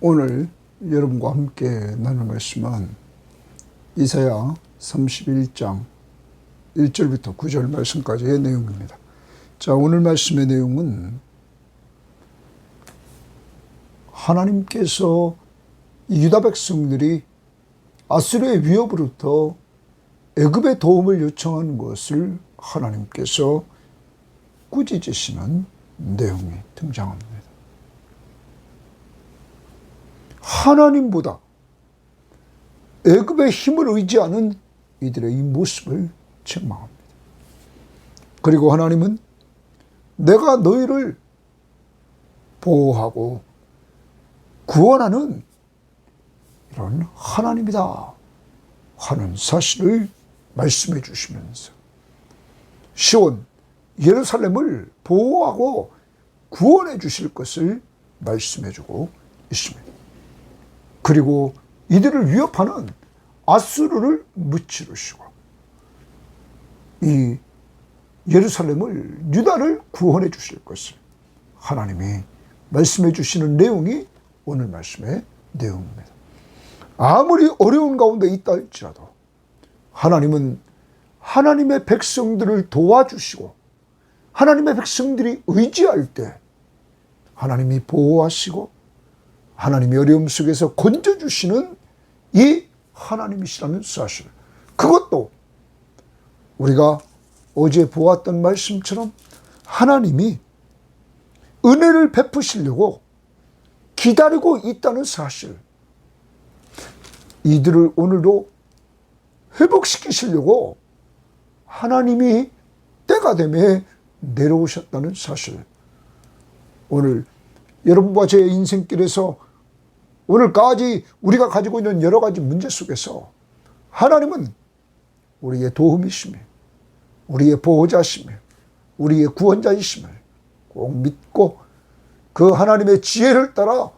오늘 여러분과 함께 나눌 말씀은 이사야 31장 1절부터 9절 말씀까지의 내용입니다. 자, 오늘 말씀의 내용은 하나님께서 유다 백성들이 아수르의 위협으로부터 애굽의 도움을 요청하는 것을 하나님께서 꾸짖으시는 내용이 등장합니다. 하나님보다 애굽의 힘을 의지하는 이들의 이 모습을 책망합니다. 그리고 하나님은 내가 너희를 보호하고 구원하는 이런 하나님이다 하는 사실을 말씀해 주시면서 시온 예루살렘을 보호하고 구원해 주실 것을 말씀해 주고 있습니다. 그리고 이들을 위협하는 아수르를 무찌르시고 이 예루살렘을 유다를 구원해 주실 것을 하나님이 말씀해 주시는 내용이 오늘 말씀의 내용입니다. 아무리 어려운 가운데 있다 할지라도 하나님은 하나님의 백성들을 도와주시고 하나님의 백성들이 의지할 때 하나님이 보호하시고 하나님의 어려움 속에서 건져주시는 이 하나님이시라는 사실, 그것도 우리가 어제 보았던 말씀처럼 하나님이 은혜를 베푸시려고 기다리고 있다는 사실, 이들을 오늘도 회복시키시려고 하나님이 때가 되매 내려오셨다는 사실, 오늘 여러분과 제 인생길에서 오늘까지 우리가 가지고 있는 여러 가지 문제 속에서 하나님은 우리의 도움이시며 우리의 보호자시며 우리의 구원자이심을 꼭 믿고 그 하나님의 지혜를 따라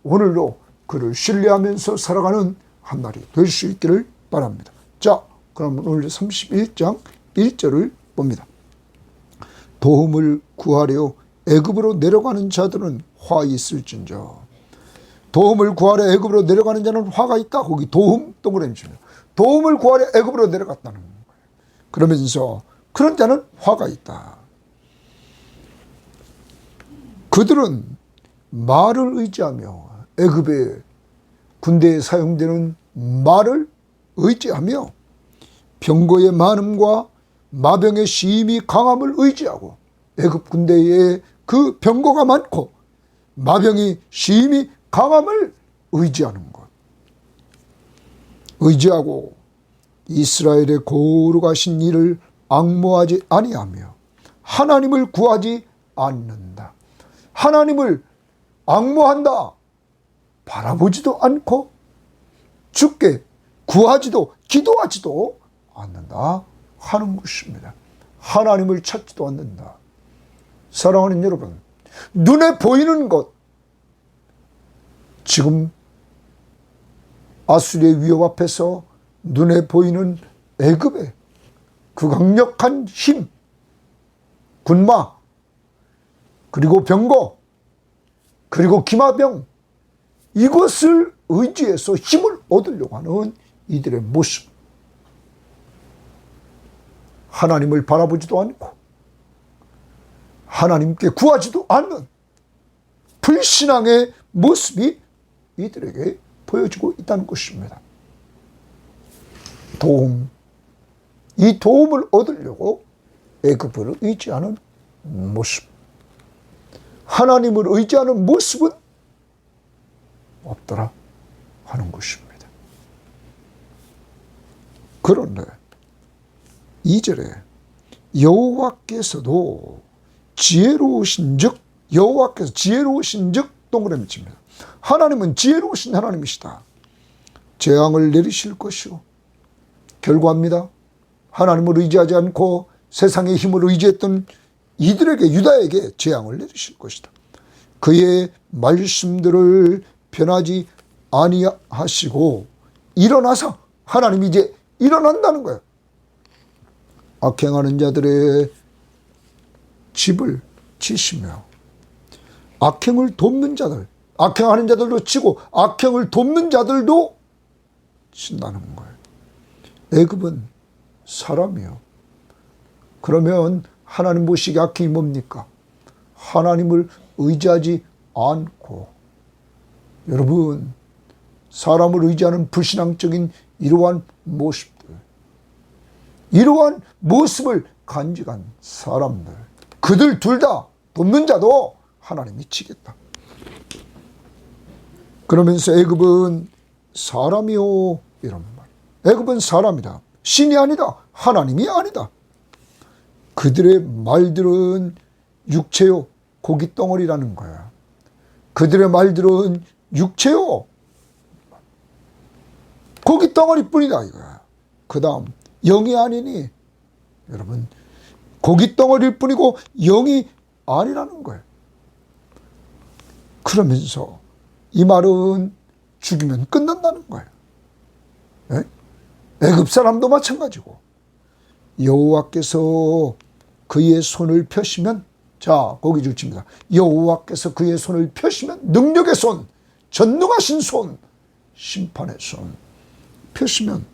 오늘도 그를 신뢰하면서 살아가는 한 날이 될 수 있기를 바랍니다. 자, 그럼 오늘 31장 1절을 봅니다. 도움을 구하려 애굽으로 내려가는 자들은 화 있을진저. 도움을 구하려 애굽으로 내려가는 자는 화가 있다. 거기 도움 동그라미 칩니다. 도움을 구하려 애굽으로 내려갔다는 거예요. 그러면서 그런 자는 화가 있다. 그들은 말을 의지하며 애굽의 군대에 사용되는 말을 의지하며 병거의 많음과 마병의 심히 강함을 의지하고 애굽 군대에 그 병거가 많고 마병이 심히 강함을 의지하는 것. 의지하고 이스라엘의 거룩하신 이를 앙모하지 아니하며 하나님을 구하지 않는다. 하나님을 앙모한다. 바라보지도 않고 주께 구하지도 기도하지도 않는다 하는 것입니다. 하나님을 찾지도 않는다. 사랑하는 여러분, 눈에 보이는 것, 지금 아수르의 위협 앞에서 눈에 보이는 애굽의 그 강력한 힘, 군마, 그리고 병거, 그리고 기마병, 이것을 의지해서 힘을 얻으려고 하는 이들의 모습, 하나님을 바라보지도 않고 하나님께 구하지도 않는 불신앙의 모습이 이들에게 보여지고 있다는 것입니다. 이 도움을 얻으려고 애굽을 의지하는 모습, 하나님을 의지하는 모습은 없더라 하는 것입니다. 그런데 2절에 여호와께서도 지혜로우신즉, 여호와께서 지혜로우신즉 동그라미 칩니다. 하나님은 지혜로우신 하나님이시다. 재앙을 내리실 것이요, 결과입니다. 하나님을 의지하지 않고 세상의 힘을 의지했던 이들에게, 유다에게 재앙을 내리실 것이다. 그의 말씀들을 변하지 아니하시고 일어나서, 하나님이 이제 일어난다는 거예요. 악행하는 자들의 집을 치시며 악행을 돕는 자들, 악행하는 자들도 치고 악행을 돕는 자들도 친다는 거예요. 애굽은 사람이요. 그러면 하나님 보시기에 악행이 뭡니까? 하나님을 의지하지 않고, 여러분, 사람을 의지하는 불신앙적인 이러한 모습들, 이러한 모습을 간직한 사람들, 그들 둘 다 돕는 자도 하나님이 치겠다. 그러면서 애굽은 사람이요, 이런 말. 애굽은 사람이다. 신이 아니다. 하나님이 아니다. 그들의 말들은 육체요, 고깃덩어리라는 거야. 그들의 말들은 육체요, 고깃덩어리뿐이다 이거야. 그 다음 영이 아니니, 여러분, 고깃덩어리일 뿐이고 영이 아니라는 거예요. 그러면서 이 말은 죽이면 끝난다는 거예요. 예? 애굽 사람도 마찬가지고, 여호와께서 그의 손을 펴시면, 자, 거기 줄칩니다. 여호와께서 그의 손을 펴시면, 능력의 손, 전능하신 손, 심판의 손 펴시면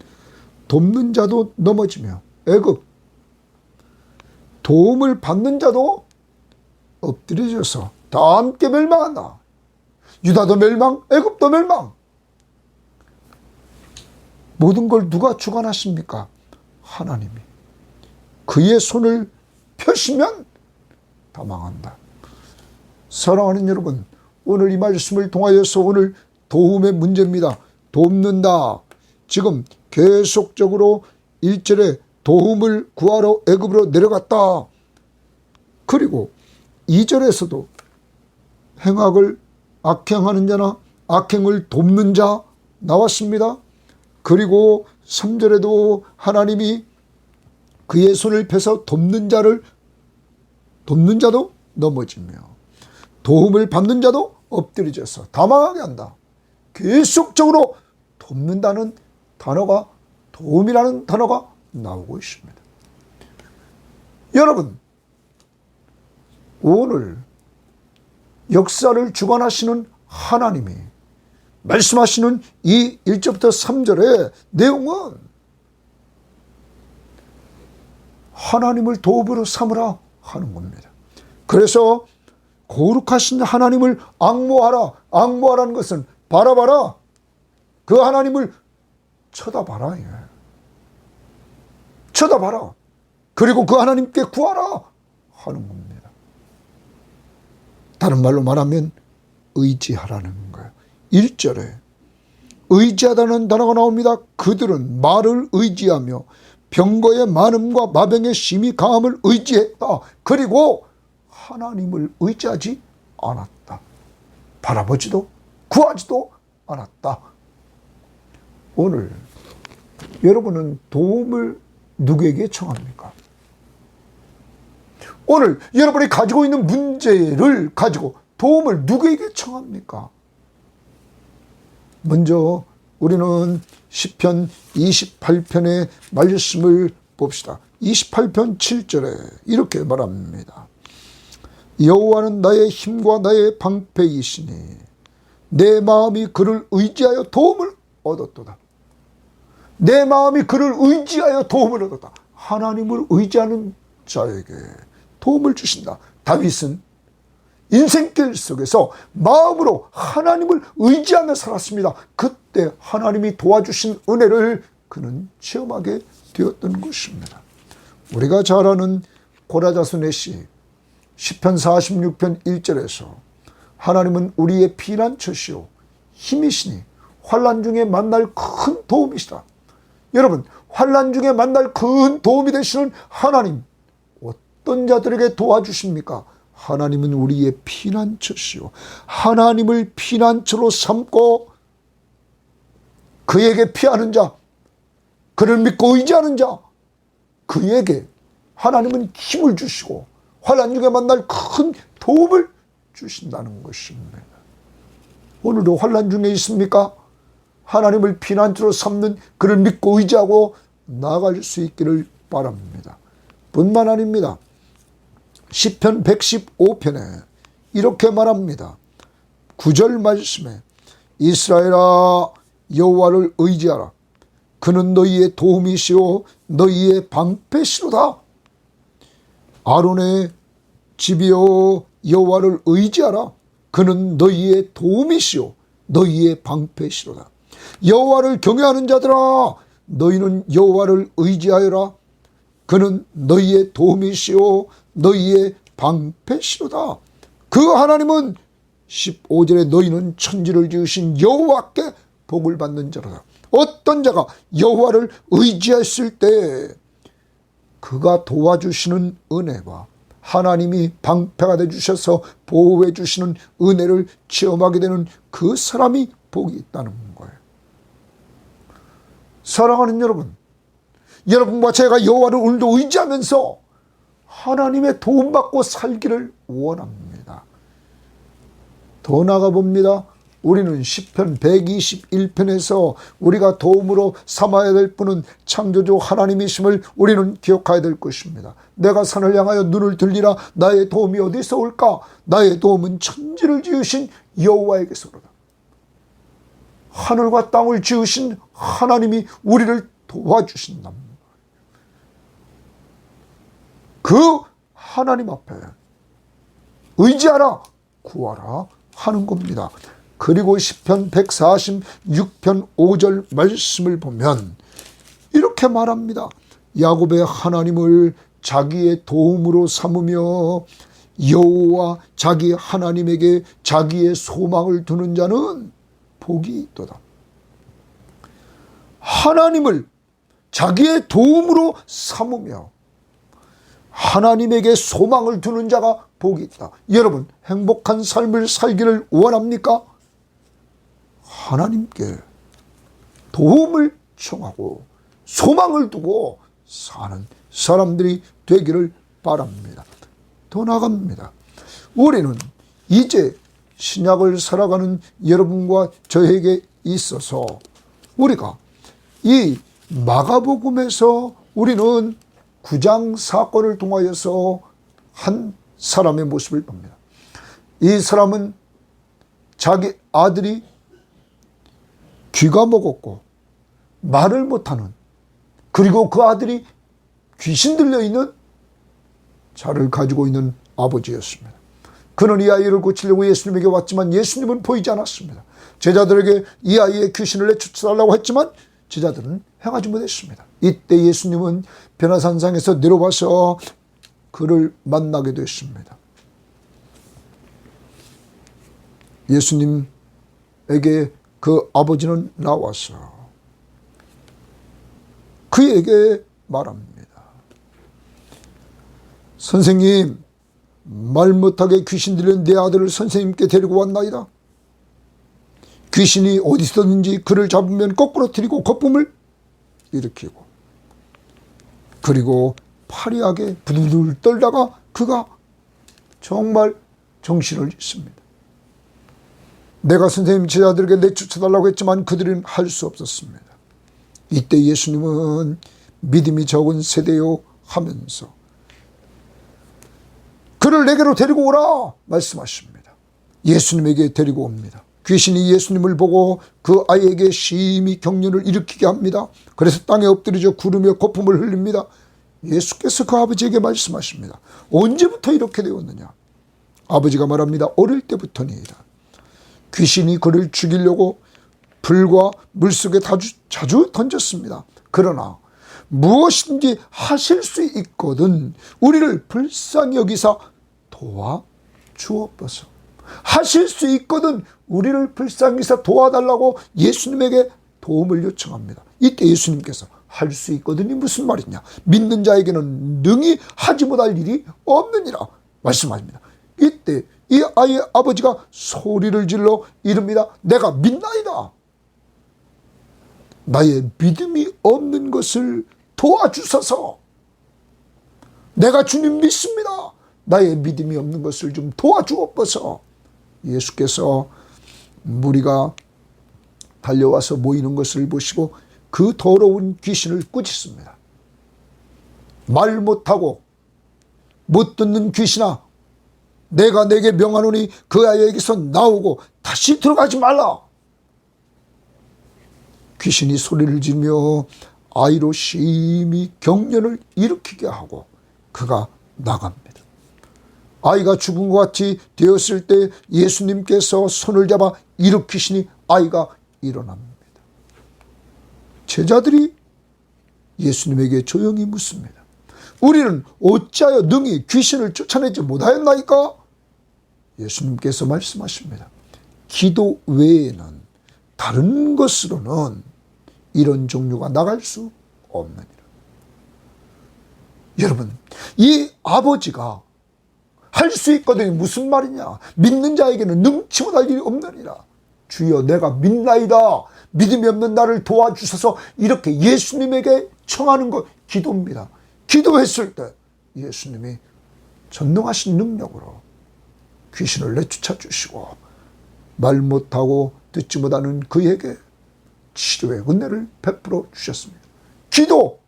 돕는 자도 넘어지며, 애굽 도움을 받는 자도 엎드려져서 다 함께 멸망한다. 유다도 멸망, 애굽도 멸망. 모든 걸 누가 주관하십니까? 하나님이. 그의 손을 펴시면 다 망한다. 사랑하는 여러분, 오늘 이 말씀을 통하여서 오늘 도움의 문제입니다. 돕는다. 지금 계속적으로 1절에 도움을 구하러 애굽으로 내려갔다. 그리고 2절에서도 행악을 악행하는 자나 악행을 돕는 자 나왔습니다. 그리고 3절에도 하나님이 그의 손을 펴서 돕는 자도 넘어지며 도움을 받는 자도 엎드려져서 다 망하게 한다. 계속적으로 돕는다는 단어가, 도움이라는 단어가 나오고 있습니다. 여러분, 오늘 역사를 주관하시는 하나님이 말씀하시는 이 1절부터 3절의 내용은 하나님을 도움으로 삼으라 하는 겁니다. 그래서 거룩하신 하나님을 앙모하라. 앙모하라는 것은 바라봐라. 그 하나님을 쳐다봐라. 쳐다봐라. 그리고 그 하나님께 구하라 하는 겁니다. 다른 말로 말하면 의지하라는 거예요. 1절에 의지하다는 단어가 나옵니다. 그들은 말을 의지하며 병거의 많음과 마병의 심히 강함을 의지했다. 그리고 하나님을 의지하지 않았다. 바라보지도 구하지도 않았다. 오늘 여러분은 도움을 누구에게 청합니까? 오늘 여러분이 가지고 있는 문제를 가지고 도움을 누구에게 청합니까? 먼저 우리는 시편 28편의 말씀을 봅시다. 28편 7절에 이렇게 말합니다. 여호와는 나의 힘과 나의 방패이시니 내 마음이 그를 의지하여 도움을 얻었도다. 내 마음이 그를 의지하여 도움을 얻었다. 하나님을 의지하는 자에게 도움을 주신다. 다윗은 인생길 속에서 마음으로 하나님을 의지하며 살았습니다. 그때 하나님이 도와주신 은혜를 그는 체험하게 되었던 것입니다. 우리가 잘 아는 고라자손의 시 시편 46편 1절에서 하나님은 우리의 피난처시오 힘이시니 환난 중에 만날 큰 도움이시다. 여러분, 환난 중에 만날 큰 도움이 되시는 하나님, 어떤 자들에게 도와주십니까? 하나님은 우리의 피난처시오. 하나님을 피난처로 삼고 그에게 피하는 자, 그를 믿고 의지하는 자, 그에게 하나님은 힘을 주시고 환난 중에 만날 큰 도움을 주신다는 것입니다. 오늘도 환난 중에 있습니까? 하나님을 피난처로 삼는 그를 믿고 의지하고 나아갈 수 있기를 바랍니다. 뿐만 아닙니다. 시편 115편에 이렇게 말합니다. 9절 말씀에 이스라엘아 여호와를 의지하라. 그는 너희의 도움이시오 너희의 방패시로다. 아론의 집이여 여호와를 의지하라. 그는 너희의 도움이시오 너희의 방패시로다. 여호와를 경외하는 자들아 너희는 여호와를 의지하여라. 그는 너희의 도움이시오 너희의 방패시로다. 그 하나님은 15절에 너희는 천지를 지으신 여호와께 복을 받는 자로다. 어떤 자가 여호와를 의지했을 때 그가 도와주시는 은혜와 하나님이 방패가 되주셔서 보호해 주시는 은혜를 체험하게 되는 그 사람이 복이 있다는 거예요. 사랑하는 여러분, 여러분과 제가 여호와를 오늘도 의지하면서 하나님의 도움받고 살기를 원합니다. 더 나아가 봅니다. 우리는 시편 121편에서 우리가 도움으로 삼아야 될 분은 창조주 하나님이심을 우리는 기억해야 될 것입니다. 내가 산을 향하여 눈을 들리라. 나의 도움이 어디서 올까? 나의 도움은 천지를 지으신 여호와에게서 오르다. 하늘과 땅을 지으신 하나님이 우리를 도와주신답니다. 그 하나님 앞에 의지하라, 구하라 하는 겁니다. 그리고 시편 146편 5절 말씀을 보면 이렇게 말합니다. 야곱의 하나님을 자기의 도움으로 삼으며 여호와 자기 하나님에게 자기의 소망을 두는 자는 복이 있도다. 하나님을 자기의 도움으로 삼으며 하나님에게 소망을 두는 자가 복이 있다. 여러분, 행복한 삶을 살기를 원합니까? 하나님께 도움을 청하고 소망을 두고 사는 사람들이 되기를 바랍니다. 더 나아갑니다. 우리는 이제 신약을 살아가는 여러분과 저에게 있어서 우리가 이 마가복음에서 우리는 9장 사건을 통하여서 한 사람의 모습을 봅니다. 이 사람은 자기 아들이 귀가 먹었고 말을 못하는, 그리고 그 아들이 귀신 들려있는 자를 가지고 있는 아버지였습니다. 그는 이 아이를 고치려고 예수님에게 왔지만 예수님은 보이지 않았습니다. 제자들에게 이 아이의 귀신을 내쫓아달라고 했지만 제자들은 행하지 못했습니다. 이때 예수님은 변화산상에서 내려와서 그를 만나게 됐습니다. 예수님에게 그 아버지는 나와서 그에게 말합니다. 선생님, 말 못하게 귀신 들린 내 아들을 선생님께 데리고 왔나이다. 귀신이 어디 있었는지 그를 잡으면 거꾸로 들이고 거품을 일으키고, 그리고 파리하게 부들부들 떨다가 그가 정말 정신을 잃습니다. 내가 선생님 제자들에게 내쫓아달라고 했지만 그들은 할 수 없었습니다. 이때 예수님은 믿음이 적은 세대요 하면서 그를 내게로 데리고 오라 말씀하십니다. 예수님에게 데리고 옵니다. 귀신이 예수님을 보고 그 아이에게 심히 경련을 일으키게 합니다. 그래서 땅에 엎드리져 구르며 거품을 흘립니다. 예수께서 그 아버지에게 말씀하십니다. 언제부터 이렇게 되었느냐? 아버지가 말합니다. 어릴 때부터니이다. 귀신이 그를 죽이려고 불과 물속에 자주 던졌습니다. 그러나 무엇인지 하실 수 있거든 우리를 불쌍히 여기사 도와주옵소서. 하실 수 있거든 우리를 불쌍히 여기사 도와달라고 예수님에게 도움을 요청합니다. 이때 예수님께서 할 수 있거든이 무슨 말이냐? 믿는 자에게는 능히 하지 못할 일이 없느니라 말씀하십니다. 이때 이 아이의 아버지가 소리를 질러 이릅니다. 내가 믿나이다. 나의 믿음이 없는 것을 도와주소서. 내가 주님 믿습니다. 나의 믿음이 없는 것을 좀 도와주옵소서. 예수께서 무리가 달려와서 모이는 것을 보시고 그 더러운 귀신을 꾸짖습니다. 말 못하고 못 듣는 귀신아, 내가 내게 명하노니 그 아이에게서 나오고 다시 들어가지 말라. 귀신이 소리를 지르며 아이로 심히 경련을 일으키게 하고 그가 나갑니다. 아이가 죽은 것 같이 되었을 때 예수님께서 손을 잡아 일으키시니 아이가 일어납니다. 제자들이 예수님에게 조용히 묻습니다. 우리는 어찌하여 능히 귀신을 쫓아내지 못하였나이까? 예수님께서 말씀하십니다. 기도 외에는 다른 것으로는 이런 종류가 나갈 수 없느니라. 여러분, 이 아버지가 할 수 있거든요. 무슨 말이냐? 믿는 자에게는 능치 못할 일이 없느니라. 주여 내가 믿나이다. 믿음이 없는 나를 도와주셔서 이렇게 예수님에게 청하는 것 기도입니다. 기도했을 때 예수님이 전능하신 능력으로 귀신을 내쫓아 주시고 말 못하고 듣지 못하는 그에게 치료의 은혜를 베풀어 주셨습니다. 기도!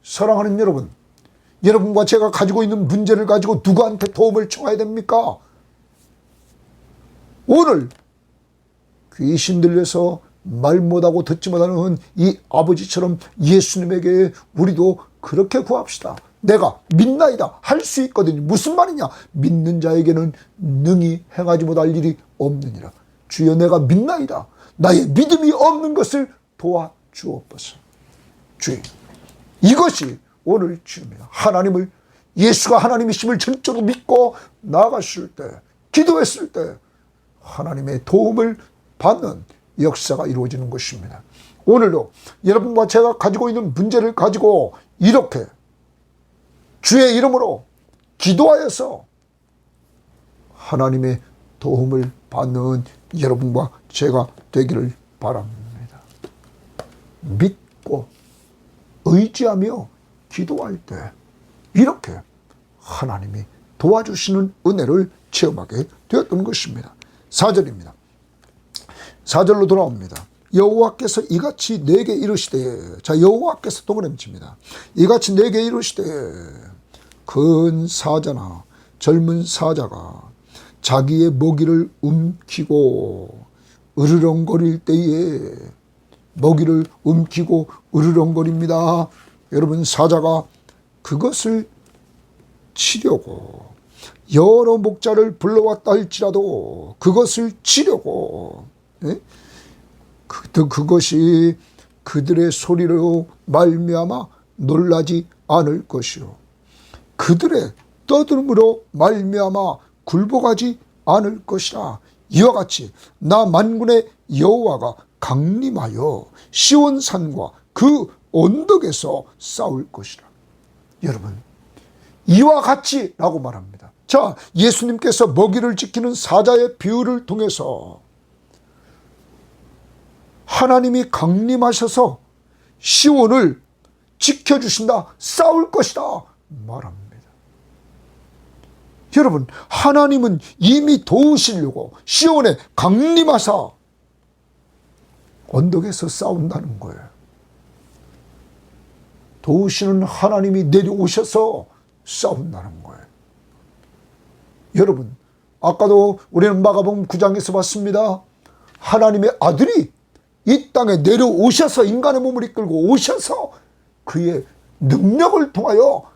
사랑하는 여러분, 여러분과 제가 가지고 있는 문제를 가지고 누구한테 도움을 청해야 됩니까? 오늘 귀신 들려서 말 못하고 듣지 못하는 이 아버지처럼 예수님에게 우리도 그렇게 구합시다. 내가 믿나이다. 할 수 있거든요. 무슨 말이냐? 믿는 자에게는 능히 행하지 못할 일이 없느니라. 주여 내가 믿나이다. 나의 믿음이 없는 것을 도와주옵소서. 주여, 이것이 오늘 주입니다. 하나님을, 예수가 하나님이심을 전적으로 믿고 나아갔을 때, 기도했을 때 하나님의 도움을 받는 역사가 이루어지는 것입니다. 오늘도 여러분과 제가 가지고 있는 문제를 가지고 이렇게 주의 이름으로 기도하여서 하나님의 도움을 받는 여러분과 제가 되기를 바랍니다. 믿고 의지하며 기도할 때 이렇게 하나님이 도와주시는 은혜를 체험하게 되었던 것입니다. 4절입니다. 4절로 돌아옵니다. 여호와께서 이같이 내게 이르시되, 자, 여호와께서 동그라미칩니다. 이같이 내게 이르시되 큰 사자나 젊은 사자가 자기의 먹이를 움키고 으르렁거릴 때에, 먹이를 움키고 으르렁거립니다. 여러분, 사자가 그것을 치려고 여러 목자를 불러왔다 할지라도 그것을 치려고, 그것이 그들의 소리로 말미암아 놀라지 않을 것이요 그들의 떠들음으로 말미암아 굴복하지 않을 것이라. 이와 같이 나 만군의 여호와가 강림하여 시온 산과 그 언덕에서 싸울 것이라. 여러분, 이와 같이라고 말합니다. 자, 예수님께서 먹이를 지키는 사자의 비유를 통해서 하나님이 강림하셔서 시온을 지켜주신다, 싸울 것이다 말합니다. 여러분, 하나님은 이미 도우시려고 시온에 강림하사 언덕에서 싸운다는 거예요. 도우시는 하나님이 내려오셔서 싸운다는 거예요. 여러분, 아까도 우리는 마가복음 9장에서 봤습니다. 하나님의 아들이 이 땅에 내려오셔서 인간의 몸을 이끌고 오셔서 그의 능력을 통하여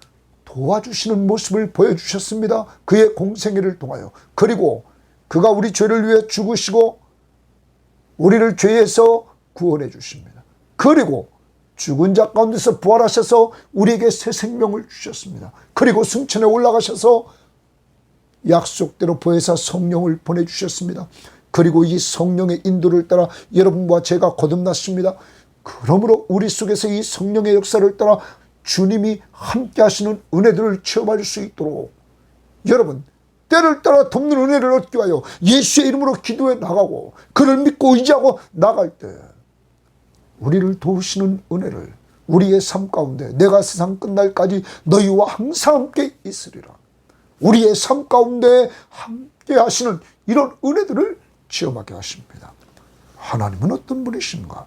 도와주시는 모습을 보여주셨습니다. 그의 공생애를 통하여. 그리고 그가 우리 죄를 위해 죽으시고 우리를 죄에서 구원해 주십니다. 그리고 죽은 자 가운데서 부활하셔서 우리에게 새 생명을 주셨습니다. 그리고 승천에 올라가셔서 약속대로 보혜사 성령을 보내주셨습니다. 그리고 이 성령의 인도를 따라 여러분과 제가 거듭났습니다. 그러므로 우리 속에서 이 성령의 역사를 따라 주님이 함께 하시는 은혜들을 체험할 수 있도록 여러분, 때를 따라 돕는 은혜를 얻기 위하여 예수의 이름으로 기도해 나가고 그를 믿고 의지하고 나갈 때 우리를 도우시는 은혜를 우리의 삶 가운데 내가 세상 끝날까지 너희와 항상 함께 있으리라. 우리의 삶 가운데 함께 하시는 이런 은혜들을 체험하게 하십니다. 하나님은 어떤 분이신가?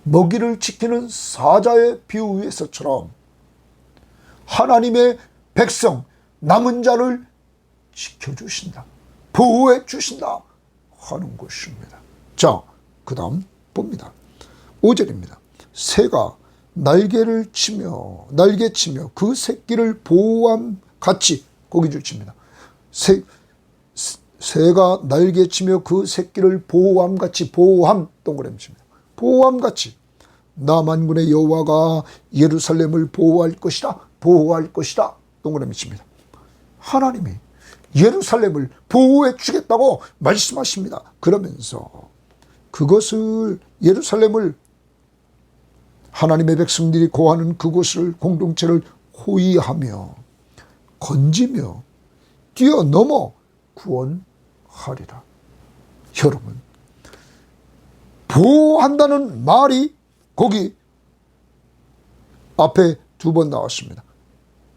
먹이를 지키는 사자의 비유 위에서처럼 하나님의 백성, 남은 자를 지켜주신다, 보호해 주신다 하는 것입니다. 자, 그 다음 봅니다. 5절입니다. 새가 날개치며 그 새끼를 보호함 같이, 고기 줄칩니다. 새가 날개치며 그 새끼를 보호함 같이, 보호함 동그라미 칩니다. 보호함 같이 나 만군의 여호와가 예루살렘을 보호할 것이다, 보호할 것이다 동그라미 칩니다. 하나님이 예루살렘을 보호해 주겠다고 말씀하십니다. 그러면서 그것을, 예루살렘을, 하나님의 백성들이 거하는 그곳을, 공동체를 호위하며 건지며 뛰어넘어 구원하리라. 여러분, 보호한다는 말이 거기 앞에 2번 나왔습니다.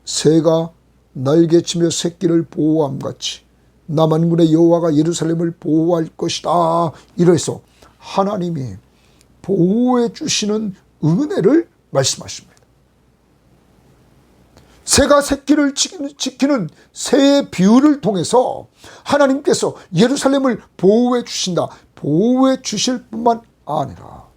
새가 날개치며 새끼를 보호함 같이 나 만군의 여호와가 예루살렘을 보호할 것이다. 이래서 하나님이 보호해 주시는 은혜를 말씀하십니다. 새가 새끼를 지키는 새의 비유를 통해서 하나님께서 예루살렘을 보호해 주신다, 보호해 주실 뿐만 아니라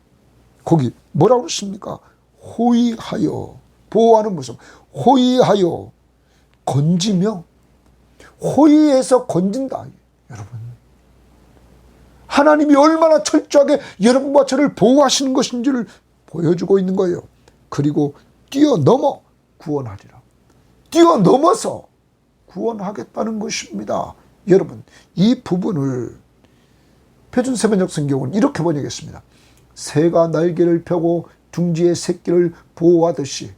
거기 뭐라고 그러십니까? 호위하여, 보호하는 모습, 호위하여 건지며, 호위해서 건진다. 여러분, 하나님이 얼마나 철저하게 여러분과 저를 보호하시는 것인지를 보여주고 있는 거예요. 그리고 뛰어넘어 구원하리라. 뛰어넘어서 구원하겠다는 것입니다. 여러분, 이 부분을 표준세번역 성경은 이렇게 번역했습니다. 새가 날개를 펴고 둥지의 새끼를 보호하듯이,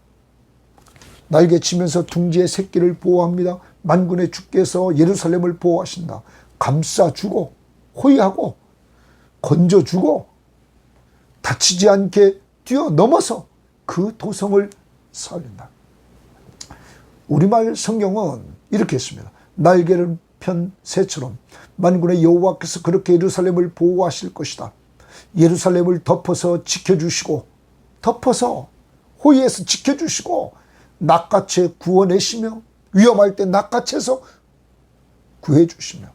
날개치면서 둥지의 새끼를 보호합니다. 만군의 주께서 예루살렘을 보호하신다. 감싸주고 호위하고 건져주고 다치지 않게 뛰어넘어서 그 도성을 살린다. 우리말 성경은 이렇게 했습니다. 날개를 편 새처럼 만군의 여호와께서 그렇게 예루살렘을 보호하실 것이다. 예루살렘을 덮어서 지켜주시고, 덮어서 호위해서 지켜주시고, 낚아채 구원하시며, 위험할 때 낚아채서 구해주시며,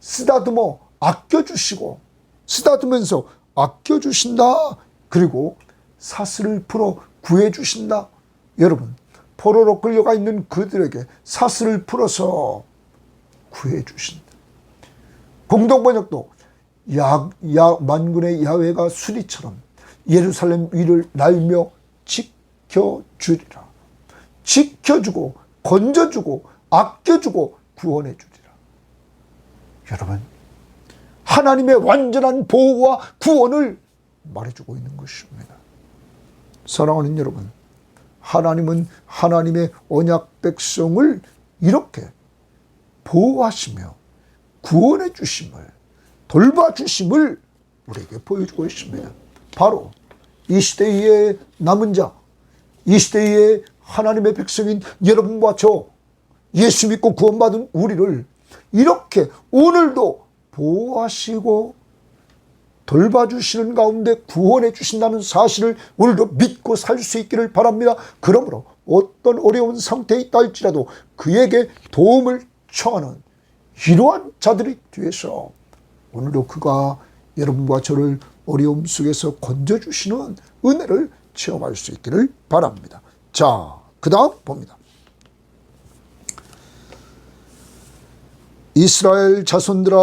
쓰다듬어 아껴주시고, 쓰다듬으면서 아껴주신다. 그리고 사슬을 풀어 구해주신다. 여러분, 포로로 끌려가 있는 그들에게 사슬을 풀어서 구해주신다. 공동번역도 만군의 야훼가 수리처럼 예루살렘 위를 날며 지켜주리라. 지켜주고 건져주고 아껴주고 구원해 주리라. 여러분, 하나님의 완전한 보호와 구원을 말해주고 있는 것입니다. 사랑하는 여러분, 하나님은 하나님의 언약 백성을 이렇게 보호하시며 구원해 주심을, 돌봐주심을 우리에게 보여주고 있습니다. 바로 이 시대의 남은 자, 이 시대의 하나님의 백성인 여러분과 저, 예수 믿고 구원받은 우리를 이렇게 오늘도 보호하시고 돌봐주시는 가운데 구원해 주신다는 사실을 오늘도 믿고 살 수 있기를 바랍니다. 그러므로 어떤 어려운 상태에 있다 할지라도 그에게 도움을 청하는 이러한 자들이 뒤에서 오늘도 그가 여러분과 저를 어려움 속에서 건져주시는 은혜를 체험할 수 있기를 바랍니다. 자, 그 다음 봅니다. 이스라엘 자손들아,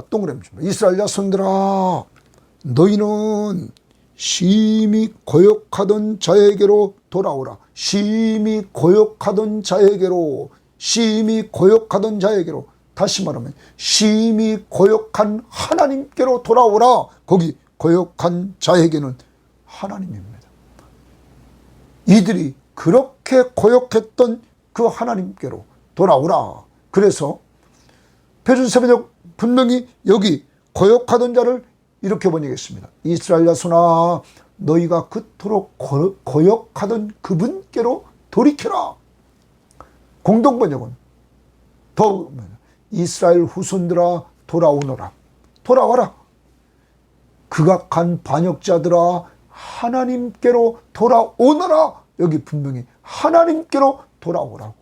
동그라미 줍니다. 이스라엘 자손들아, 너희는 심히 거역하던 자에게로 돌아오라. 심히 거역하던 자에게로, 심히 거역하던 자에게로, 다시 말하면 심히 거역한 하나님께로 돌아오라. 거기 거역한 자에게는 하나님입니다. 이들이 그렇게 거역했던 그 하나님께로 돌아오라. 그래서 표준세번역 분명히 여기 거역하던 자를 이렇게 번역했습니다. 이스라엘 자손아, 너희가 그토록 거역하던 그분께로 돌이켜라. 공동번역은 더 이스라엘 후손들아 돌아오너라. 돌아와라. 극악한 반역자들아 하나님께로 돌아오너라. 여기 분명히 하나님께로 돌아오라고.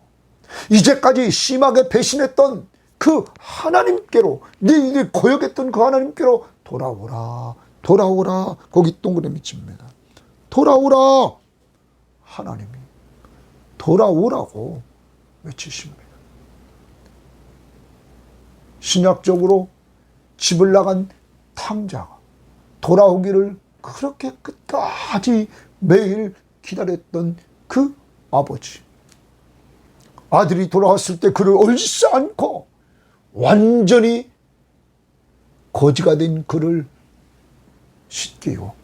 이제까지 심하게 배신했던 그 하나님께로, 너희들이 고역했던 그 하나님께로 돌아오라, 돌아오라. 거기 동그라미 칩니다. 돌아오라. 하나님이 돌아오라고 외치십니다. 신약적으로 집을 나간 탕자가 돌아오기를 그렇게 끝까지 매일 기다렸던 그 아버지, 아들이 돌아왔을 때 그를 얼싸안고 완전히 거지가 된 그를 씻기고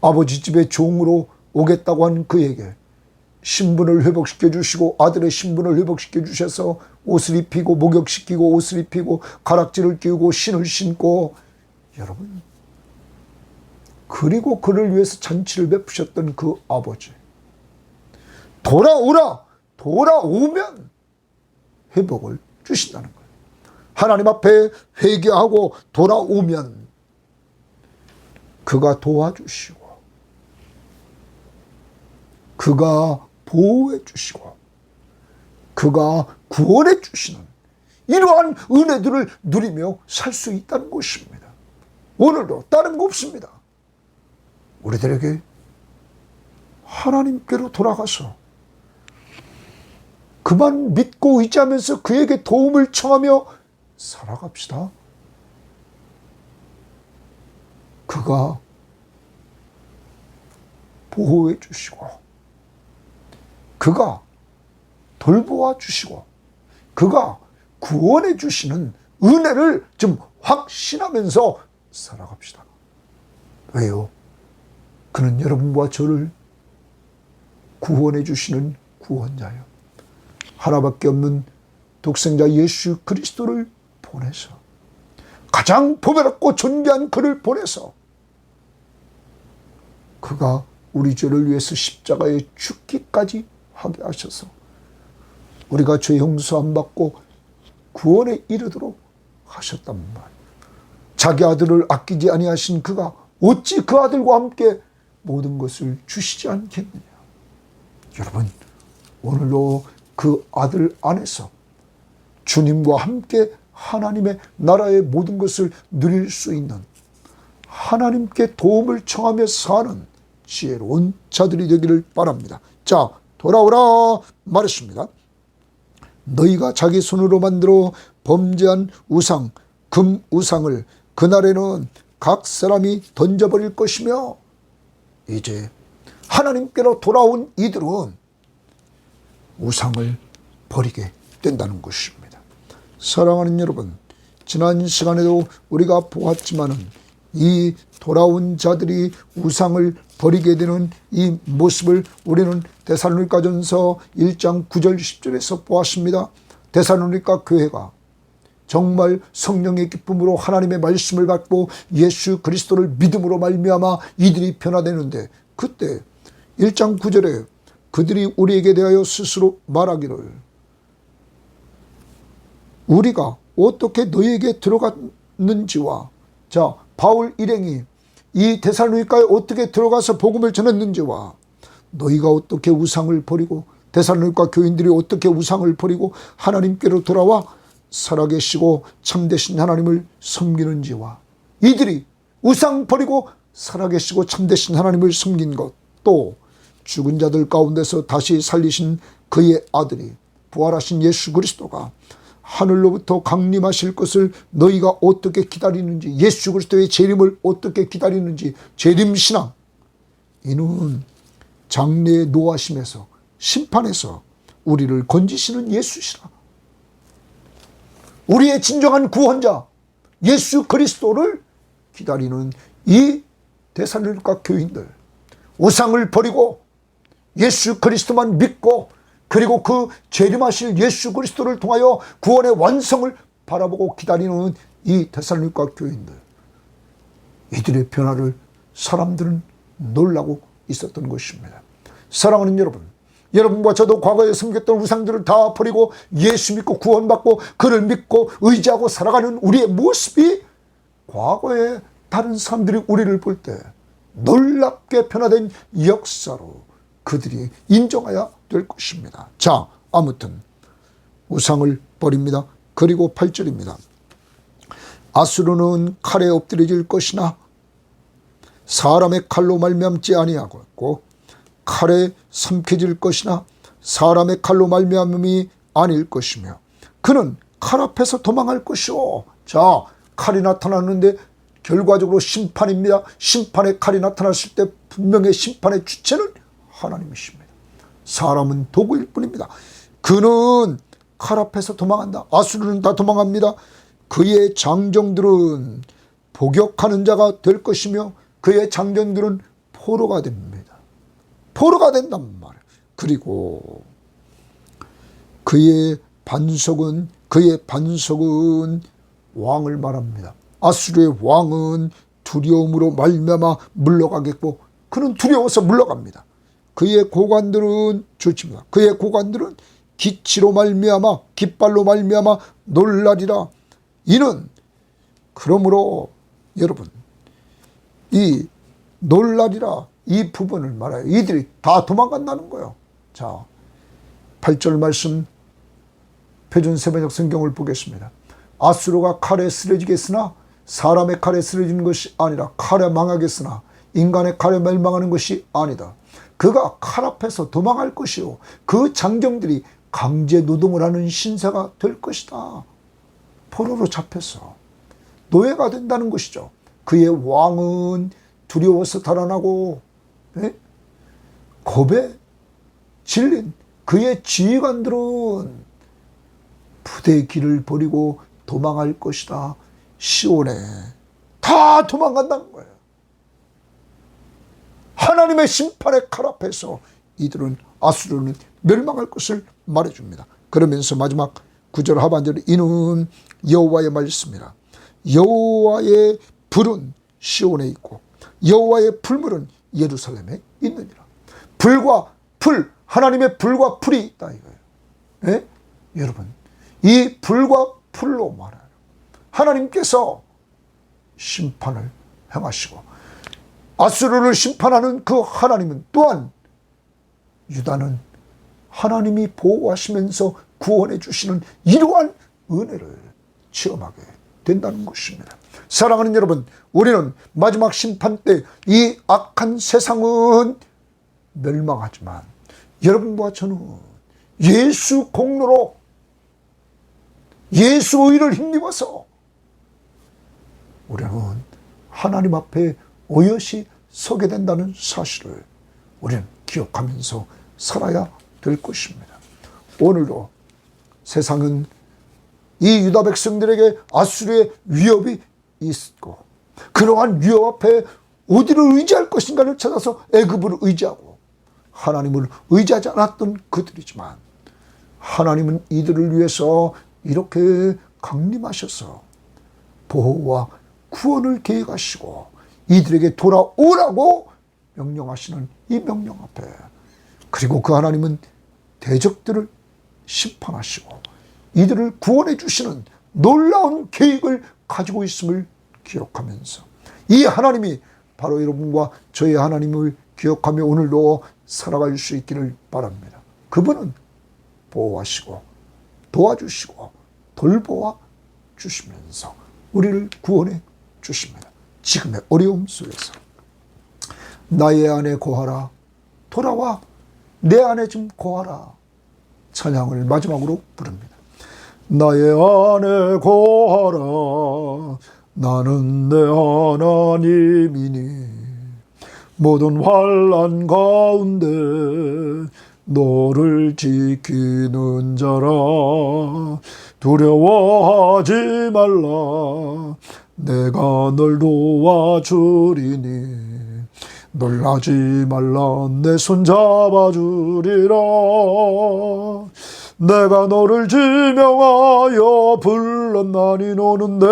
아버지 집에 종으로 오겠다고 한 그에게 신분을 회복시켜 주시고 아들의 신분을 회복시켜 주셔서 옷을 입히고 목욕시키고 옷을 입히고 가락지를 끼우고 신을 신고, 여러분, 그리고 그를 위해서 잔치를 베푸셨던 그 아버지, 돌아오라, 돌아오면 회복을 주신다는 거예요. 하나님 앞에 회개하고 돌아오면 그가 도와주시고 그가 보호해 주시고 그가 구원해 주시는 이러한 은혜들을 누리며 살 수 있다는 것입니다. 오늘도 다른 거 없습니다. 우리들에게 하나님께로 돌아가서 그만 믿고 의지하면서 그에게 도움을 청하며 살아갑시다. 그가 보호해 주시고 그가 돌보아 주시고 그가 구원해 주시는 은혜를 좀 확신하면서 살아갑시다. 왜요? 그는 여러분과 저를 구원해 주시는 구원자요, 하나밖에 없는 독생자 예수 그리스도를 보내서, 가장 보배롭고 존귀한 그를 보내서 그가 우리 죄를 위해서 십자가에 죽기까지 하게 하셔서 우리가 죄 용서 안 받고 구원에 이르도록 하셨단 말이에요. 자기 아들을 아끼지 아니하신 그가 어찌 그 아들과 함께 모든 것을 주시지 않겠느냐. 여러분, 오늘도 그 아들 안에서 주님과 함께 하나님의 나라의 모든 것을 누릴 수 있는, 하나님께 도움을 청하며 사는 지혜로운 자들이 되기를 바랍니다. 자, 돌아오라 말했습니다. 너희가 자기 손으로 만들어 범죄한 우상, 금 우상을 그날에는 각 사람이 던져버릴 것이며, 이제 하나님께로 돌아온 이들은 우상을 버리게 된다는 것입니다. 사랑하는 여러분, 지난 시간에도 우리가 보았지만은 이 돌아온 자들이 우상을 버리게 되는 이 모습을 우리는 데살로니가전서 1장 9절 10절에서 보았습니다. 데살로니가 교회가 정말 성령의 기쁨으로 하나님의 말씀을 받고 예수 그리스도를 믿음으로 말미암아 이들이 변화되는데, 그때 1장 9절에 그들이 우리에게 대하여 스스로 말하기를, 우리가 어떻게 너희에게 들어갔는지와, 자, 바울 일행이 이 데살로니가에 어떻게 들어가서 복음을 전했는지와, 너희가 어떻게 우상을 버리고 데살로니가 교인들이 어떻게 우상을 버리고 하나님께로 돌아와 살아계시고 참되신 하나님을 섬기는지와, 이들이 우상 버리고 살아계시고 참되신 하나님을 섬긴 것, 또 죽은 자들 가운데서 다시 살리신 그의 아들이 부활하신 예수 그리스도가 하늘로부터 강림하실 것을 너희가 어떻게 기다리는지, 예수 그리스도의 재림을 어떻게 기다리는지, 재림신앙, 이는 장래의 노하심에서 심판에서 우리를 건지시는 예수시라. 우리의 진정한 구원자 예수 그리스도를 기다리는 이 데살로니가 교인들, 우상을 버리고 예수 그리스도만 믿고, 그리고 그 재림하실 예수 그리스도를 통하여 구원의 완성을 바라보고 기다리는 이 데살로니가 교인들, 이들의 변화를 사람들은 놀라고 있었던 것입니다. 사랑하는 여러분, 여러분과 저도 과거에 섬겼던 우상들을 다 버리고 예수 믿고 구원받고 그를 믿고 의지하고 살아가는 우리의 모습이 과거에 다른 사람들이 우리를 볼 때 놀랍게 변화된 역사로 그들이 인정해야 될 것입니다. 자, 아무튼 우상을 버립니다. 그리고 8절입니다. 아수르는 칼에 엎드려질 것이나 사람의 칼로 말미암지 아니하고 칼에 삼켜질 것이나 사람의 칼로 말미암음이 아닐 것이며 그는 칼 앞에서 도망할 것이오. 자, 칼이 나타났는데 결과적으로 심판입니다. 심판의 칼이 나타났을 때 분명히 심판의 주체는 하나님이십니다. 사람은 도구일 뿐입니다. 그는 칼 앞에서 도망한다. 아수르는 다 도망합니다. 그의 장정들은 복역하는 자가 될 것이며 그의 장정들은 포로가 됩니다. 포로가 된단 말이에요. 그리고 그의 반석은 왕을 말합니다. 아수르의 왕은 두려움으로 말미암아 물러가겠고 그는 두려워서 물러갑니다. 그의 고관들은 좋습니다. 그의 고관들은 기치로 말미암아 깃발로 말미암아 놀라리라. 이는 그러므로 여러분 이 놀라리라 이 부분을 말해요. 이들이 다 도망간다는 거예요. 자, 8절 말씀 표준 세번역 성경을 보겠습니다. 아수르가 칼에 쓰러지겠으나 사람의 칼에 쓰러지는 것이 아니라 칼에 망하겠으나 인간의 칼에 멸망하는 것이 아니다. 그가 칼 앞에서 도망할 것이요 그 장정들이 강제 노동을 하는 신세가 될 것이다. 포로로 잡혀서 노예가 된다는 것이죠. 그의 왕은 두려워서 달아나고 겁에 질린 그의 지휘관들은 부대의 길을 버리고 도망할 것이다. 시온에 다 도망간다는 거예요. 하나님의 심판의 칼 앞에서 이들은 아수르는 멸망할 것을 말해줍니다. 그러면서 마지막 9절 하반절에 이는 여호와의 말씀이라. 여호와의 불은 시온에 있고 여호와의 불물은 예루살렘에 있느니라. 불과 불, 하나님의 불과 풀이 있다 이거예요. 네? 여러분, 이 불과 풀로 말해요. 하나님께서 심판을 행하시고 아수르를 심판하는 그 하나님은 또한 유다는 하나님이 보호하시면서 구원해 주시는 이러한 은혜를 체험하게 된다는 것입니다. 사랑하는 여러분, 우리는 마지막 심판 때 이 악한 세상은 멸망하지만 여러분과 저는 예수 공로로 예수 의를 힘입어서 우리는 하나님 앞에 오롯이 서게 된다는 사실을 우리는 기억하면서 살아야 될 것입니다. 오늘도 세상은 이 유다 백성들에게 아수르의 위협이 있고 그러한 위협 앞에 어디를 의지할 것인가를 찾아서 애굽을 의지하고 하나님을 의지하지 않았던 그들이지만 하나님은 이들을 위해서 이렇게 강림하셔서 보호와 구원을 계획하시고 이들에게 돌아오라고 명령하시는 이 명령 앞에 그리고 그 하나님은 대적들을 심판하시고 이들을 구원해 주시는 놀라운 계획을 가지고 있음을 기억하면서 이 하나님이 바로 여러분과 저희 하나님을 기억하며 오늘도 살아갈 수 있기를 바랍니다. 그분은 보호하시고 도와주시고 돌보아 주시면서 우리를 구원해 주십니다. 지금의 어려움 속에서 나의 안에 고하라 돌아와 내 안에 좀 고하라 찬양을 마지막으로 부릅니다. 나의 안에 고하라 나는 내 하나님이니 모든 환난 가운데 너를 지키는 자라 두려워하지 말라 내가 널 도와주리니 놀라지 말라 내 손 잡아주리라 내가 너를 지명하여 불렀나니 너는 내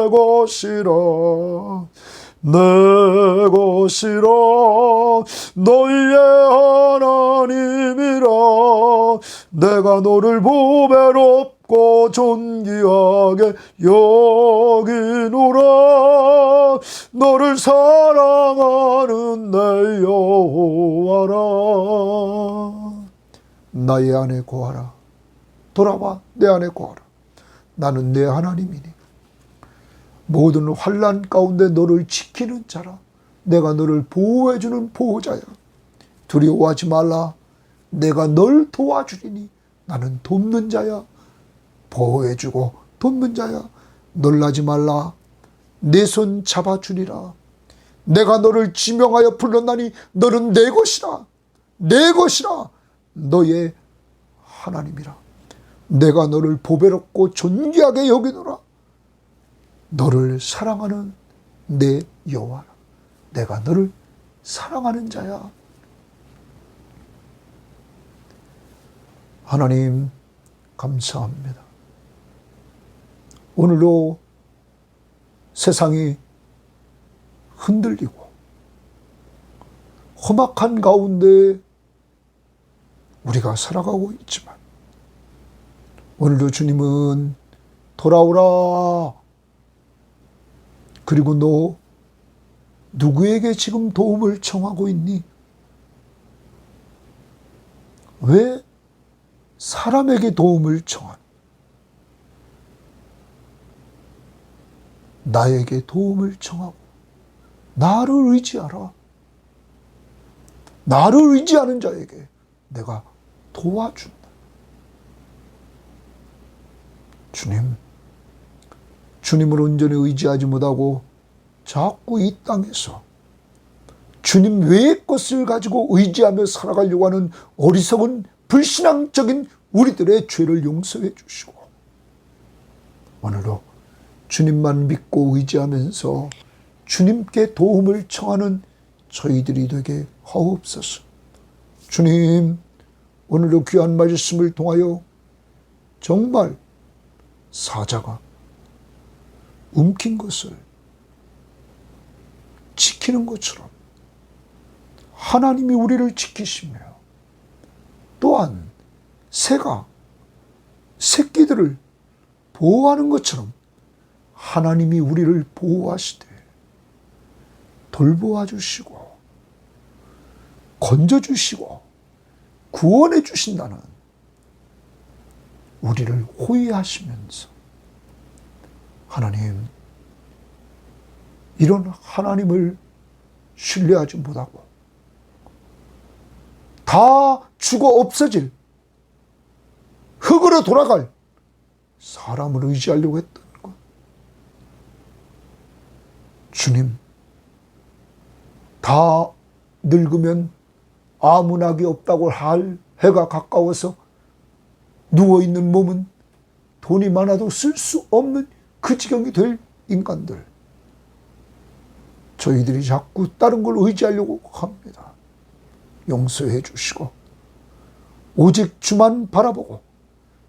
것이라 내 것이라 너희의 하나님이라 내가 너를 보배롭고 존귀하게 여기노라 너를 사랑하는 내 여호와라 나의 안에 고하라 돌아와 내 안에 거하라. 나는 내 하나님이니 모든 환난 가운데 너를 지키는 자라. 내가 너를 보호해주는 보호자야. 두려워하지 말라. 내가 널 도와주리니 나는 돕는 자야. 보호해주고 돕는 자야. 놀라지 말라. 내 손 잡아주리라. 내가 너를 지명하여 불렀나니 너는 내 것이라. 내 것이라. 너의 하나님이라. 내가 너를 보배롭고 존귀하게 여기노라. 너를 사랑하는 내 여호와라. 내가 너를 사랑하는 자야. 하나님 감사합니다. 오늘도 세상이 흔들리고 험악한 가운데 우리가 살아가고 있지만 오늘도 주님은 돌아오라. 그리고 너 누구에게 지금 도움을 청하고 있니? 왜 사람에게 도움을 청하니? 나에게 도움을 청하고 나를 의지하라. 나를 의지하는 자에게 내가 도와준다. 주님을 온전히 의지하지 못하고 자꾸 이 땅에서 주님 외의 것을 가지고 의지하며 살아가려고 하는 어리석은 불신앙적인 우리들의 죄를 용서해 주시고 오늘도 주님만 믿고 의지하면서 주님께 도움을 청하는 저희들이 되게 하옵소서. 주님, 오늘도 귀한 말씀을 통하여 정말 사자가 움킨 것을 지키는 것처럼 하나님이 우리를 지키시며 또한 새가 새끼들을 보호하는 것처럼 하나님이 우리를 보호하시되 돌보아 주시고 건져주시고 구원해 주신다는 우리를 호위하시면서 하나님, 이런 하나님을 신뢰하지 못하고 다 죽어 없어질 흙으로 돌아갈 사람을 의지하려고 했던 것. 주님, 다 늙으면 아무 낙이 없다고 할 해가 가까워서 누워있는 몸은 돈이 많아도 쓸 수 없는 그 지경이 될 인간들. 저희들이 자꾸 다른 걸 의지하려고 합니다. 용서해 주시고 오직 주만 바라보고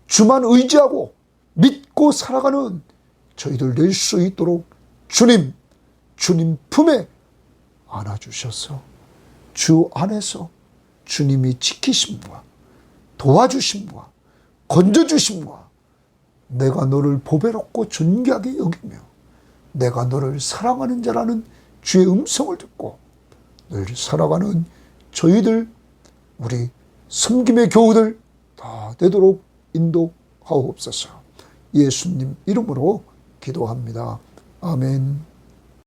주만 의지하고 믿고 살아가는 저희들 될 수 있도록 주님 품에 안아주셔서 주 안에서 주님이 지키심과 도와주심과 건져주심과 내가 너를 보배롭고 존귀하게 여기며 내가 너를 사랑하는 자라는 주의 음성을 듣고 늘 살아가는 저희들, 우리 섬김의 교우들 다 되도록 인도하옵소서. 예수님 이름으로 기도합니다. 아멘.